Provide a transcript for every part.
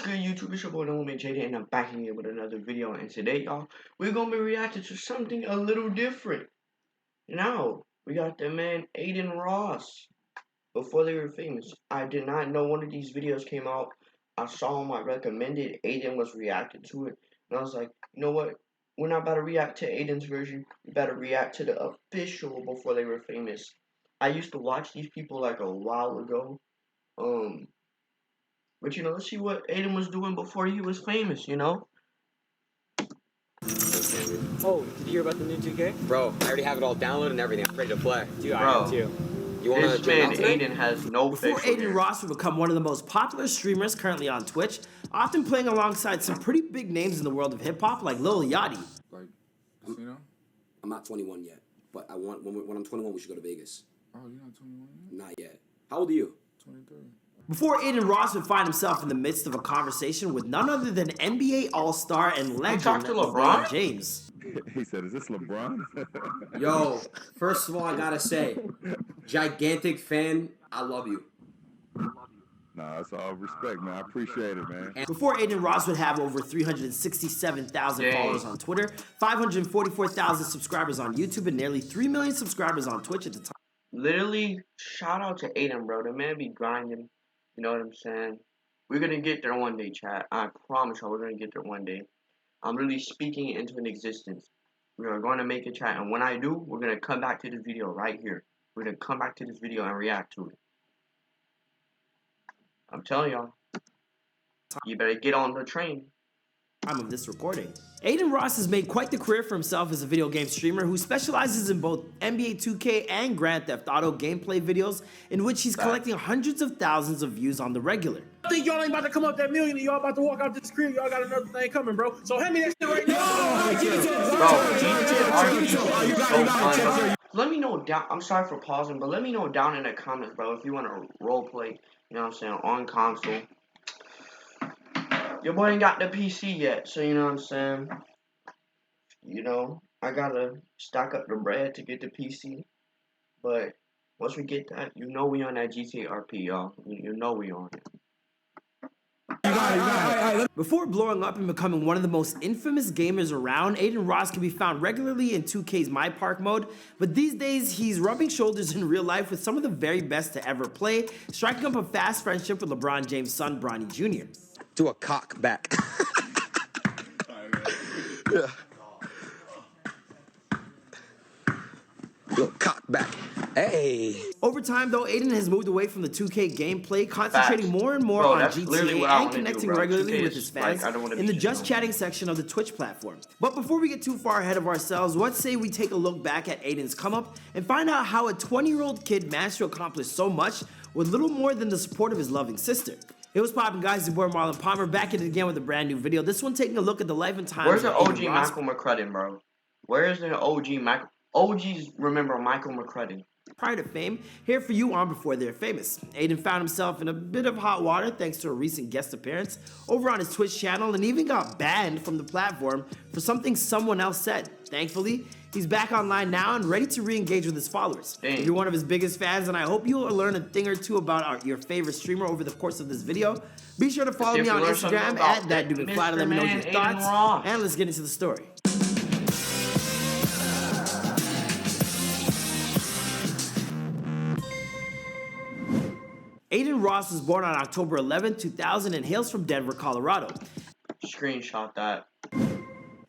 What's good, YouTube? It's your boy, Jada, and I'm back here with another video. And today, y'all, we're gonna be reacting to something a little different. Now, we got the man Adin Ross. Before they were famous, I did not know one of these videos came out. I saw him, I recommended. Adin was reacting to it, and I was like, you know what? We're not about to react to Adin's version. We better react to the official before they were famous. I used to watch these people like a while ago. But you know, let's see what Adin was doing before he was famous, you know? Oh, did you hear about the new 2K? Bro, I already have it all downloaded and everything. I'm ready to play. Dude, I am too. You want to This man, Adin, has no Before Adin Ross would become one of the most popular streamers currently on Twitch, often playing alongside some pretty big names in the world of hip-hop like Lil Yachty. Like, you know? I'm not 21 yet, but I want when I'm 21, we should go to Vegas. Oh, you're not 21 yet? Not yet. How old are you? 23. Before Adin Ross would find himself in the midst of a conversation with none other than NBA All-Star and legend LeBron James. He said, is this LeBron? Yo, first of all, I gotta say, gigantic fan, I love you. Nah, that's all respect, man. I appreciate it, man. Before Adin Ross would have over 367,000 followers on Twitter, 544,000 subscribers on YouTube, and nearly 3 million subscribers on Twitch at the time. Literally, shout out to Adin, bro. The man be grinding. You know what I'm saying? We're gonna get there one day, chat. I promise y'all, we're gonna get there one day. I'm really speaking it into an existence. We are going to make a chat, and when I do, we're gonna come back to this video right here. We're gonna come back to this video and react to it. I'm telling y'all, you better get on the train. Time of this recording. Adin Ross has made quite the career for himself as a video game streamer who specializes in both NBA 2K and Grand Theft Auto gameplay videos, in which he's collecting hundreds of thousands of views on the regular. I think y'all ain't about to come up that million and y'all about to walk out this crib. Y'all got another thing coming, bro. So hand me that shit right now. Let me know down. I'm sorry for pausing, but let me know down in the comments, bro, if you want to role play. You know what I'm saying, on console. Your boy ain't got the PC yet, so you know what I'm saying. You know, I gotta stack up the bread to get the PC. But once we get that, you know we on that GTA RP, y'all. You know we on it. Before blowing up and becoming one of the most infamous gamers around, Adin Ross can be found regularly in 2K's MYPARK mode, but these days he's rubbing shoulders in real life with some of the very best to ever play, striking up a fast friendship with LeBron James' son, Bronny Jr. Do a cock back. Yeah. Little cock back. Hey. Over time, though, Adin has moved away from the 2K gameplay, concentrating more and more on GTA and connecting regularly with his fans in the Just Chatting section of the Twitch platform. But before we get too far ahead of ourselves, let's say we take a look back at Adin's come-up and find out how a 20-year-old kid managed to accomplish so much with little more than the support of his loving sister. It was poppin', guys. Your boy Marlon Palmer back at it again with a brand new video. This one taking a look at the life and times. Where's the OG Michael McCrudden, bro? Where's the OG Michael? OGs remember Michael McCrudden. Prior to fame, here for you on Before They're Famous. Adin found himself in a bit of hot water thanks to a recent guest appearance over on his Twitch channel and even got banned from the platform for something someone else said. Thankfully, he's back online now and ready to re-engage with his followers. If you're one of his biggest fans, and I hope you'll learn a thing or two about your favorite streamer over the course of this video, be sure to follow me on Instagram at ThatDudeMcFly to let me know your thoughts, and let's get into the story. Adin Ross was born on October 11, 2000 and hails from Denver, Colorado. Screenshot that.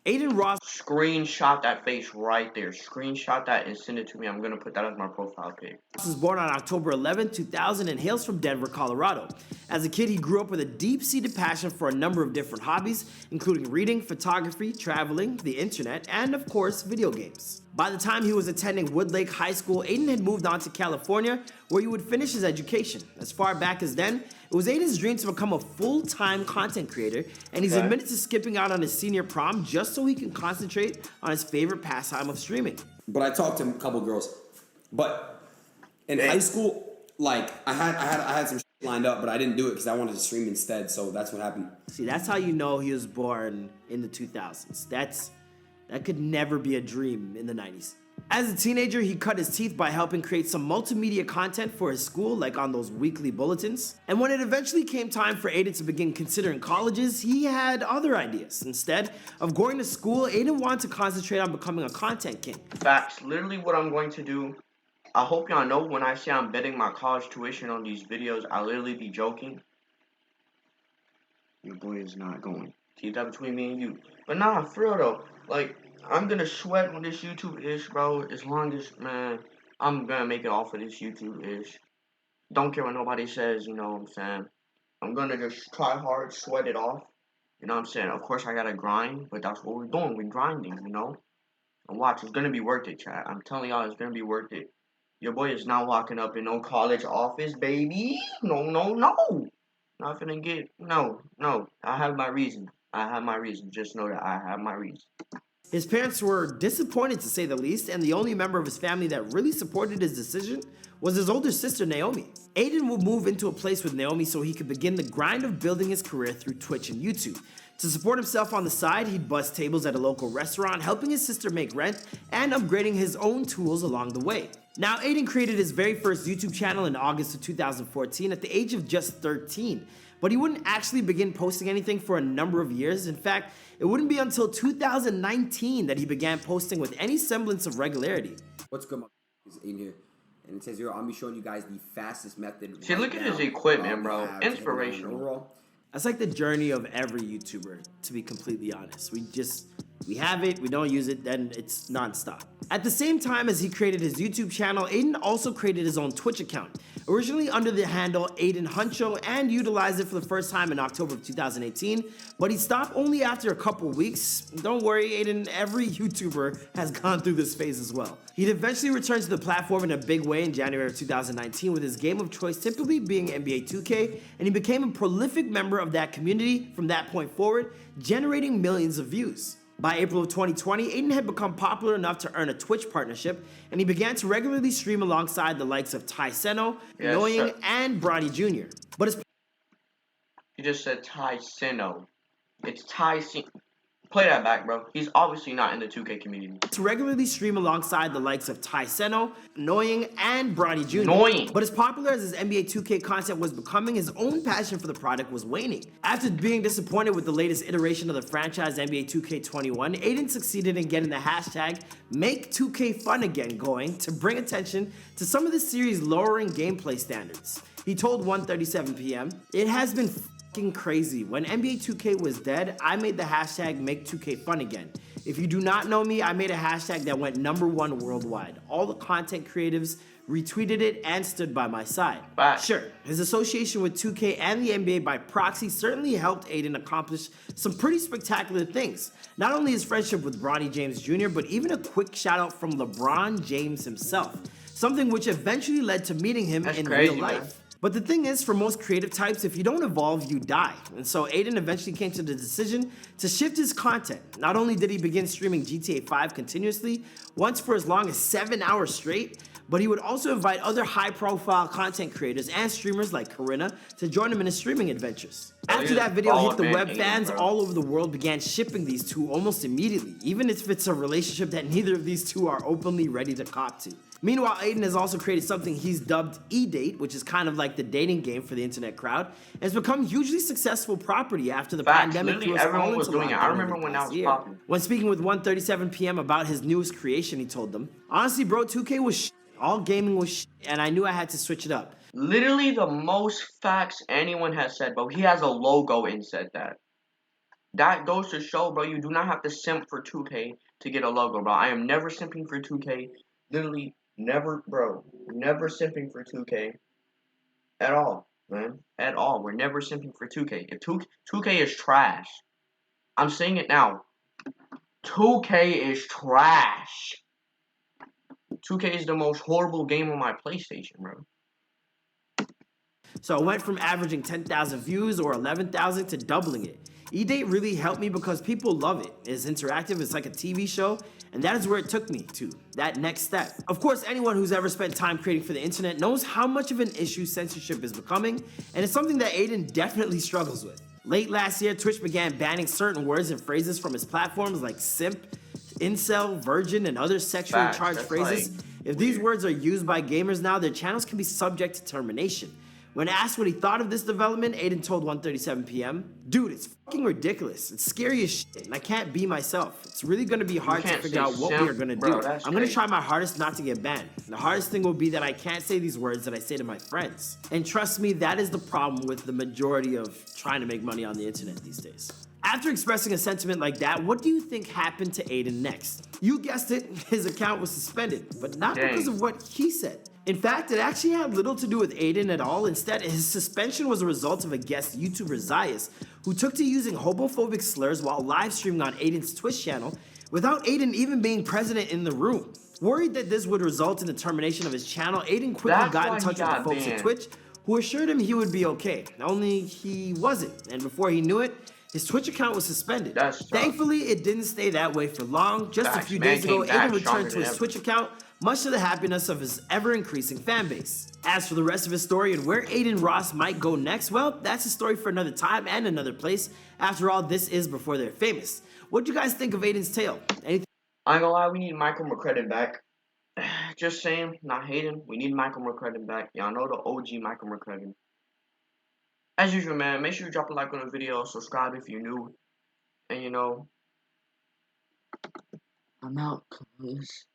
Adin Ross. Screenshot that face right there. Screenshot that and send it to me. I'm going to put that as my profile pic. Ross was born on October 11, 2000 and hails from Denver, Colorado. As a kid, he grew up with a deep-seated passion for a number of different hobbies, including reading, photography, traveling, the internet, and of course, video games. By the time he was attending Woodlake High School, Adin had moved on to California, where he would finish his education. As far back as then, it was Adin's dream to become a full-time content creator, and he's admitted to skipping out on his senior prom just so he can concentrate on his favorite pastime of streaming. But I talked to a couple girls. But in high school, like I had some shit lined up, but I didn't do it because I wanted to stream instead. So that's what happened. See, that's how you know he was born in the 2000s. That could never be a dream in the 90s. As a teenager, he cut his teeth by helping create some multimedia content for his school, like on those weekly bulletins. And when it eventually came time for Adin to begin considering colleges, he had other ideas. Instead of going to school, Adin wanted to concentrate on becoming a content king. Facts, literally what I'm going to do. I hope y'all know when I say I'm betting my college tuition on these videos, I literally be joking. Your boy is not going. Keep that between me and you. But nah, for real though, like, I'm gonna sweat on this YouTube-ish, bro, as long as, man, I'm gonna make it off of this YouTube-ish. Don't care what nobody says, you know what I'm saying? I'm gonna just try hard, sweat it off. You know what I'm saying? Of course, I gotta grind, but that's what we're doing. We're grinding, you know? And watch, it's gonna be worth it, chat. I'm telling y'all, it's gonna be worth it. Your boy is not walking up in no college office, baby. No, no, no. Not finna get, no. I have my reason. Just know that I have my reason. His parents were disappointed to say the least, and the only member of his family that really supported his decision was his older sister, Naomi. Adin would move into a place with Naomi so he could begin the grind of building his career through Twitch and YouTube. To support himself on the side, he'd bust tables at a local restaurant, helping his sister make rent, and upgrading his own tools along the way. Now, Adin created his very first YouTube channel in August of 2014 at the age of just 13. But he wouldn't actually begin posting anything for a number of years. In fact, it wouldn't be until 2019 that he began posting with any semblance of regularity. What's good, my is in here, and it says here I'll be showing you guys the fastest method. See, look at his equipment, bro. Inspirational. Overall. That's like the journey of every YouTuber, to be completely honest. We have it, we don't use it, then it's nonstop. At the same time as he created his YouTube channel, Adin also created his own Twitch account, originally under the handle Adin Huncho, and utilized it for the first time in October of 2018, but he stopped only after a couple weeks. Don't worry, Adin, every YouTuber has gone through this phase as well. He'd eventually return to the platform in a big way in January of 2019, with his game of choice typically being NBA 2K, and he became a prolific member of that community from that point forward, generating millions of views. By April of 2020, Adin had become popular enough to earn a Twitch partnership, and he began to regularly stream alongside the likes of Ty Seno, Annoying, and Bronny Jr. But his... You just said Ty Seno. It's Ty Seno. Play that back, bro. He's obviously not in the 2K community. To regularly stream alongside the likes of Ty Seno, Annoying, and Bronny Jr. Annoying. But as popular as his NBA 2K content was becoming, his own passion for the product was waning. After being disappointed with the latest iteration of the franchise NBA 2K21, Adin succeeded in getting the hashtag #MakeTwoKFun again going to bring attention to some of the series' lowering gameplay standards. He told 1:37 p.m., "It has been crazy. When NBA 2K was dead, I made the hashtag #MakeTwoKFun again. If you do not know me, I made a hashtag that went #1 worldwide. All the content creatives retweeted it and stood by my side." Sure, his association with 2K and the NBA by proxy certainly helped Adin accomplish some pretty spectacular things. Not only his friendship with Bronny James Jr., but even a quick shout out from LeBron James himself. Something which eventually led to meeting him in real life. Man. But the thing is, for most creative types, if you don't evolve, you die. And so Adin eventually came to the decision to shift his content. Not only did he begin streaming GTA 5 continuously, once for as long as 7 hours straight, but he would also invite other high-profile content creators and streamers like Corinna to join him in his streaming adventures. After that video hit the web, fans all over the world began shipping these two almost immediately, even if it's a relationship that neither of these two are openly ready to cop to. Meanwhile, Adin has also created something he's dubbed E-Date, which is kind of like the dating game for the internet crowd, and has become hugely successful property after the pandemic threw us all into lockdown. I remember when that was popping. When speaking with 1:37 p.m. about his newest creation, he told them, "Honestly, bro, 2K was shit. All gaming was shit, and I knew I had to switch it up." Literally the most facts anyone has said, bro. He has a logo and said that. That goes to show, bro, you do not have to simp for 2K to get a logo, bro. I am never simping for 2K. Literally, never, bro. Never simping for 2K. At all, man. At all. We're never simping for 2K. If 2K is trash, I'm saying it now. 2K is trash. 2K is the most horrible game on my PlayStation, bro. So I went from averaging 10,000 views or 11,000 to doubling it. E-Date really helped me because people love it. It's interactive, it's like a TV show, and that is where it took me to, that next step. Of course, anyone who's ever spent time creating for the internet knows how much of an issue censorship is becoming, and it's something that Adin definitely struggles with. Late last year, Twitch began banning certain words and phrases from its platforms like simp, incel, virgin, and other sexually Facts, charged that's phrases. like If these weird. words are used by gamers now, their channels can be subject to termination. When asked what he thought of this development, Adin told 1:37 p.m., "Dude, it's fucking ridiculous. It's scary as shit, and I can't be myself. It's really gonna be hard to can't figure say out what we are simp, gonna bro, do. that's I'm gonna crazy. try my hardest not to get banned. The hardest thing will be that I can't say these words that I say to my friends." And trust me, that is the problem with the majority of trying to make money on the internet these days. After expressing a sentiment like that, what do you think happened to Adin next? You guessed it, his account was suspended, but not because of what he said. In fact, it actually had little to do with Adin at all. Instead, his suspension was a result of a guest YouTuber, Zayas, who took to using homophobic slurs while live streaming on Adin's Twitch channel without Adin even being present in the room. Worried that this would result in the termination of his channel, Adin quickly That's got why in he touch with got the folks at banned. Twitch, who assured him he would be okay. Only he wasn't, and before he knew it, his Twitch account was suspended. That's tough. Thankfully, it didn't stay that way for long. Just a Facts, few man days ago, came back Adin returned stronger to than his ever. Twitch account, much to the happiness of his ever-increasing fan base. As for the rest of his story and where Adin Ross might go next, well, that's a story for another time and another place. After all, this is before they're famous. What do you guys think of Adin's tale? Anything? I ain't gonna lie, we need Michael McCredden back. Just saying, not hating. We need Michael McCredden back. Y'all know the OG Michael McCredden. As usual, man, make sure you drop a like on the video, subscribe if you're new, and you know, I'm out, cuz.